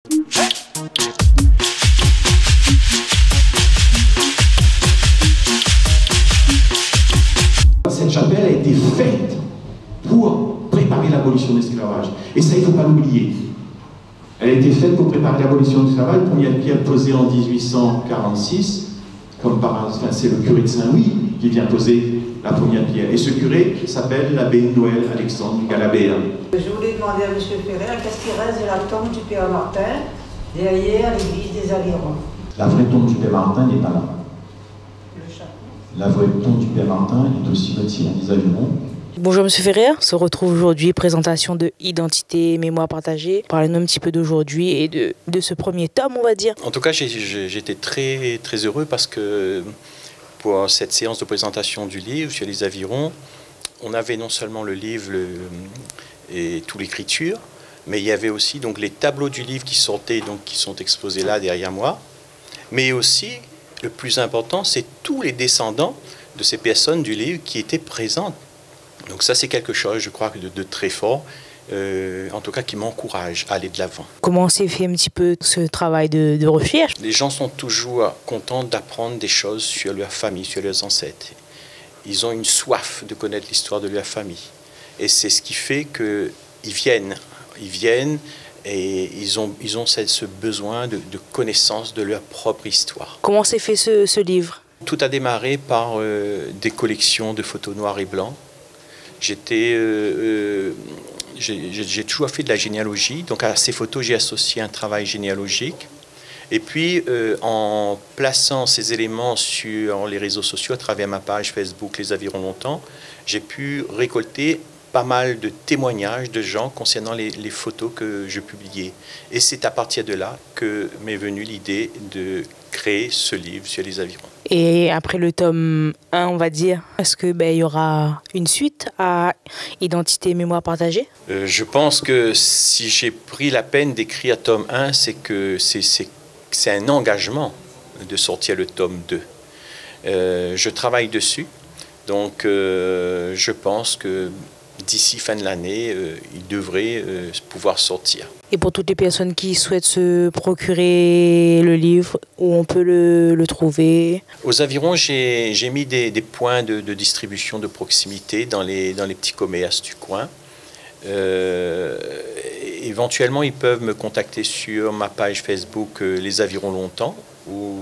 Cette chapelle a été faite pour préparer l'abolition de l'esclavage. Et ça, il ne faut pas l'oublier. Elle a été faite pour préparer l'abolition de l'esclavage. Première pierre posée en 1846, comme c'est le curé de Saint-Louis qui vient poser la première pierre. Et ce curé s'appelle l'abbé Noël Alexandre Galabéa. Je voulais demander à M. Ferrer qu'est-ce qui reste de la tombe du Père Martin derrière l'église des Avirons. La vraie tombe du Père Martin n'est pas là. La vraie tombe du Père Martin est aussi retirée des Avirons. Bonjour M. Ferrer, on se retrouve aujourd'hui, présentation de Identité et Mémoire partagée. Parlez-nous un petit peu d'aujourd'hui et de ce premier tome, on va dire. En tout cas, j'étais très heureux parce que pour cette séance de présentation du livre sur les Avirons, on avait non seulement le livre et toute l'écriture, mais il y avait aussi donc les tableaux du livre qui sortaient, donc qui sont exposés là derrière moi, mais aussi le plus important, c'est tous les descendants de ces personnes du livre qui étaient présentes. Donc ça, c'est quelque chose, je crois, de très fort, en tout cas qui m'encourage à aller de l'avant. Comment s'est fait un petit peu ce travail de recherche? Les gens sont toujours contents d'apprendre des choses sur leur famille, sur leurs ancêtres. Ils ont une soif de connaître l'histoire de leur famille. Et c'est ce qui fait qu'ils viennent. Ils viennent et ils ont ce besoin de connaissance de leur propre histoire. Comment s'est fait ce livre? Tout a démarré par des collections de photos noires et blancs. J'ai toujours fait de la généalogie, donc à ces photos j'ai associé un travail généalogique. Et puis en plaçant ces éléments sur les réseaux sociaux à travers ma page Facebook Les Avirons Longtemps, j'ai pu récolter pas mal de témoignages de gens concernant les photos que je publiais. Et c'est à partir de là que m'est venue l'idée de créer ce livre sur les avirons. Et après le tome 1, on va dire, est-ce qu'il y aura une suite à Identité et Mémoire partagée? Je pense que si j'ai pris la peine d'écrire tome 1, c'est que c'est un engagement de sortir le tome 2. Je travaille dessus, donc je pense que d'ici fin de l'année, il devrait pouvoir sortir. Et pour toutes les personnes qui souhaitent se procurer le livre, où on peut le trouver? Aux Avirons, j'ai mis des points de distribution de proximité dans les petits commerces du coin. Éventuellement, ils peuvent me contacter sur ma page Facebook Les Avirons Longtemps ou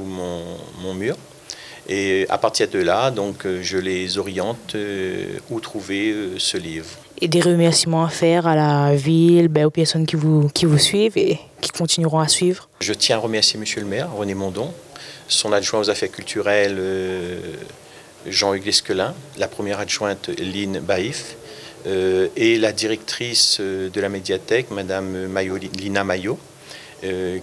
mon mur. Et à partir de là, donc, je les oriente où trouver ce livre. Et des remerciements à faire à la ville, aux personnes qui vous suivent et qui continueront à suivre. Je tiens à remercier Monsieur le maire, René Mondon, son adjoint aux affaires culturelles, Jean-Hugues Lesquelin, la première adjointe, Lynn Baïf, et la directrice de la médiathèque, Madame Lina Maillot,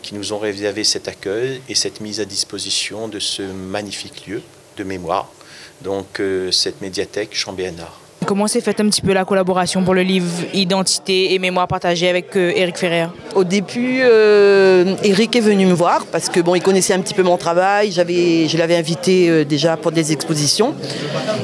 qui nous ont réservé cet accueil et cette mise à disposition de ce magnifique lieu de mémoire, donc cette médiathèque Chambéanard. Comment s'est faite un petit peu la collaboration pour le livre Identité et Mémoire partagée avec Éric Ferrer? Au début, Éric est venu me voir parce que il connaissait un petit peu mon travail. Je l'avais invité déjà pour des expositions.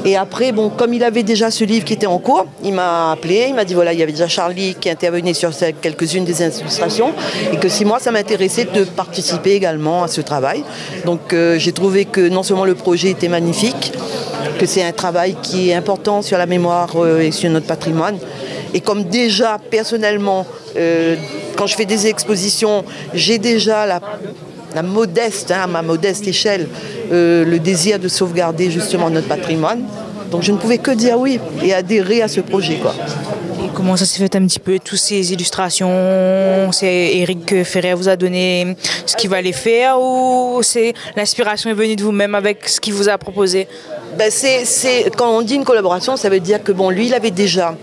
Et après, comme il avait déjà ce livre qui était en cours, il m'a appelé, il m'a dit voilà, il y avait déjà Charlie qui intervenait sur quelques-unes des illustrations et que si moi ça m'intéressait de participer également à ce travail. Donc j'ai trouvé que non seulement le projet était magnifique, que c'est un travail qui est important sur la mémoire et sur notre patrimoine. Et comme déjà, personnellement, quand je fais des expositions, j'ai déjà la modeste, à ma modeste échelle, le désir de sauvegarder justement notre patrimoine. Donc je ne pouvais que dire oui et adhérer à ce projet, quoi. Et comment ça s'est fait un petit peu, toutes ces illustrations? C'est Éric Ferrer vous a donné ce qu'il va les faire ou l'inspiration est venue de vous-même avec ce qu'il vous a proposé? Quand on dit une collaboration, ça veut dire que lui, il avait déjà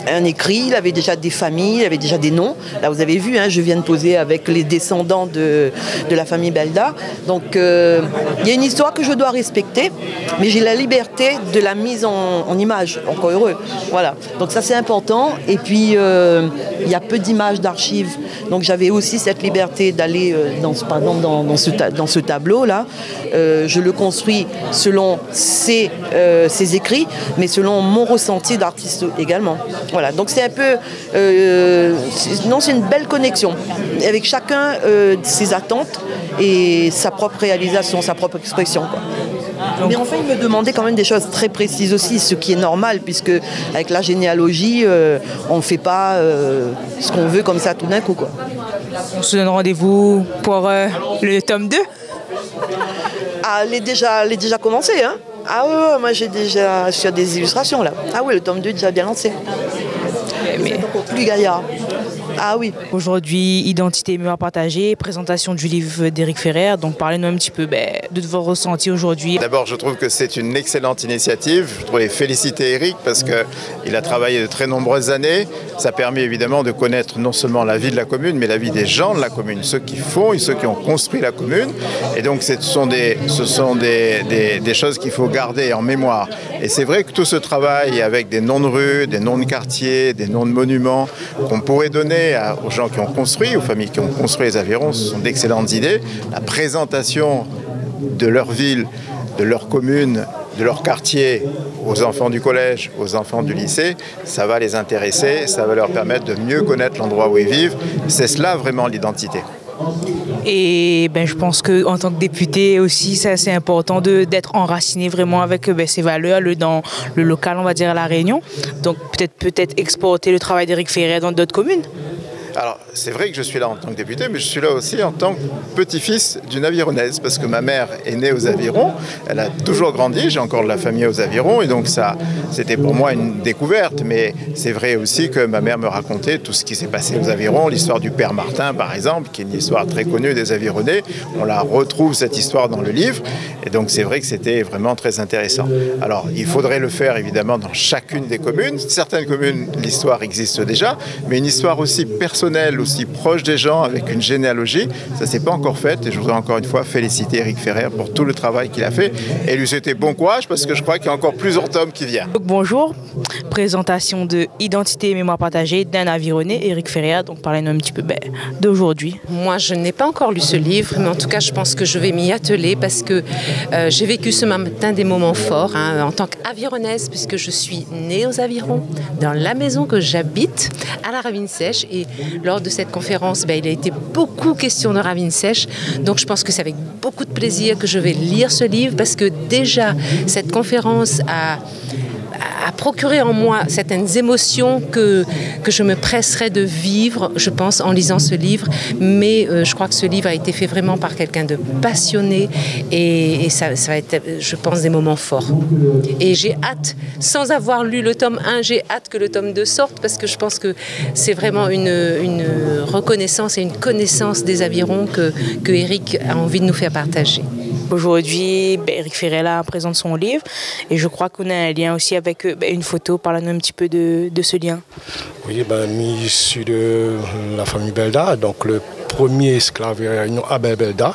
un écrit, il avait déjà des familles, il avait déjà des noms. Là, vous avez vu, je viens de poser avec les descendants de la famille Belda. Donc, il y a une histoire que je dois respecter, mais j'ai la liberté de la mise en image. Encore heureux. Voilà. Donc ça, c'est important. Et puis, il y a peu d'images d'archives. Donc, j'avais aussi cette liberté d'aller, dans ce tableau-là. Je le construis selon ses écrits, mais selon mon ressenti d'artiste également. Voilà, donc c'est un peu... non, c'est une belle connexion, avec chacun ses attentes et sa propre réalisation, sa propre expression, quoi. Mais enfin, il me demandait quand même des choses très précises aussi, ce qui est normal, puisque avec la généalogie, on ne fait pas ce qu'on veut comme ça tout d'un coup, quoi. On se donne rendez-vous pour le tome 2. Ah, elle est déjà commencée, hein. Ah ouais, moi j'ai déjà sur des illustrations là. Ah oui, le tome 2 est déjà bien lancé. Mais encore plus gaillard. Ah oui. Aujourd'hui, Identité et mémoire partagée, présentation du livre d'Éric Ferrer. Donc parlez-nous un petit peu de vos ressentis aujourd'hui. D'abord, je trouve que c'est une excellente initiative. Je voudrais féliciter Éric parce qu'il a travaillé de très nombreuses années. Ça permet évidemment de connaître non seulement la vie de la commune, mais la vie des gens de la commune, ceux qui font et ceux qui ont construit la commune. Et donc ce sont des choses qu'il faut garder en mémoire. Et c'est vrai que tout ce travail avec des noms de rues, des noms de quartiers, des noms de monuments qu'on pourrait donner aux gens qui ont construit, aux familles qui ont construit les Avirons, ce sont d'excellentes idées. La présentation de leur ville, de leur commune, de leur quartier aux enfants du collège, aux enfants du lycée, ça va les intéresser, ça va leur permettre de mieux connaître l'endroit où ils vivent. C'est cela vraiment l'identité. Et je pense qu'en tant que député aussi, c'est assez important d'être enraciné vraiment avec ces valeurs dans le local, on va dire, à La Réunion. Donc peut-être exporter le travail d'Éric Ferrer dans d'autres communes. Alors, c'est vrai que je suis là en tant que député, mais je suis là aussi en tant que petit-fils d'une Avironnaise, parce que ma mère est née aux Avirons, elle a toujours grandi, j'ai encore de la famille aux Avirons, et donc ça, c'était pour moi une découverte, mais c'est vrai aussi que ma mère me racontait tout ce qui s'est passé aux Avirons, l'histoire du Père Martin, par exemple, qui est une histoire très connue des Avironnais, on la retrouve, cette histoire, dans le livre, et donc c'est vrai que c'était vraiment très intéressant. Alors, il faudrait le faire, évidemment, dans chacune des communes. Certaines communes, l'histoire existe déjà, mais une histoire aussi personnelle, aussi proche des gens, avec une généalogie, ça s'est pas encore fait, et je voudrais encore une fois féliciter Éric Ferrer pour tout le travail qu'il a fait et lui souhaiter bon courage parce que je crois qu'il y a encore plusieurs tomes qui viennent. Donc, bonjour, présentation de Identité et mémoire partagée d'un Avironné, Éric Ferrer. Donc parlez-nous un petit peu d'aujourd'hui. Moi, je n'ai pas encore lu ce livre, mais en tout cas, je pense que je vais m'y atteler parce que j'ai vécu ce matin des moments forts en tant qu'Avironnaise, puisque je suis née aux Avirons, dans la maison que j'habite, à la Ravine Sèche, et lors de cette conférence, il a été beaucoup question de Ravine Sèche. Donc je pense que c'est avec beaucoup de plaisir que je vais lire ce livre parce que déjà, cette conférence a procuré en moi certaines émotions que je me presserais de vivre, je pense, en lisant ce livre. Mais je crois que ce livre a été fait vraiment par quelqu'un de passionné et ça va être, je pense, des moments forts. Et j'ai hâte, sans avoir lu le tome 1, j'ai hâte que le tome 2 sorte parce que je pense que c'est vraiment une reconnaissance et une connaissance des Avirons que Éric a envie de nous faire partager. Aujourd'hui, Éric Ferrer présente son livre et je crois qu'on a un lien aussi avec une photo. Parlons un petit peu de ce lien. Oui, issu de la famille Belda, donc le premier esclave réunion Abel Belda,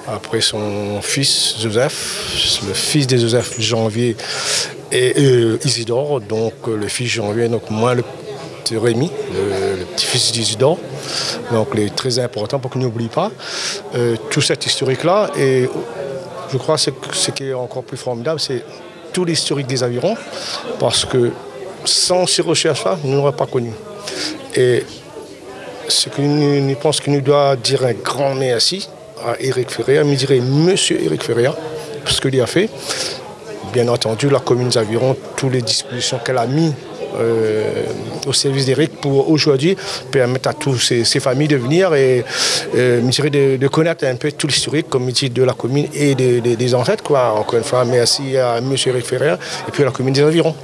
après son fils Joseph, le fils de Joseph Janvier et Isidore, donc le fils Janvier, donc moi le petit Rémi, le petit-fils d'Isidore. Donc il est très important pour qu'on n'oublie pas tout cet historique-là. Et je crois que ce qui est encore plus formidable, c'est tout l'historique des Avirons, parce que sans ces recherches-là, nous n'aurions pas connu. Et ce que nous pensons qu'il nous doit dire un grand merci à Éric Ferrer, mais je dirais Monsieur Éric Ferrer, pour ce qu'il a fait. Bien entendu, la commune des Avirons, toutes les dispositions qu'elle a mises au service d'Éric pour aujourd'hui permettre à toutes ces familles de venir et de connaître un peu tout l'historique comme dit de la commune et des ancêtres. Encore une fois, merci à M. Éric Ferrer et puis à la commune des Avirons.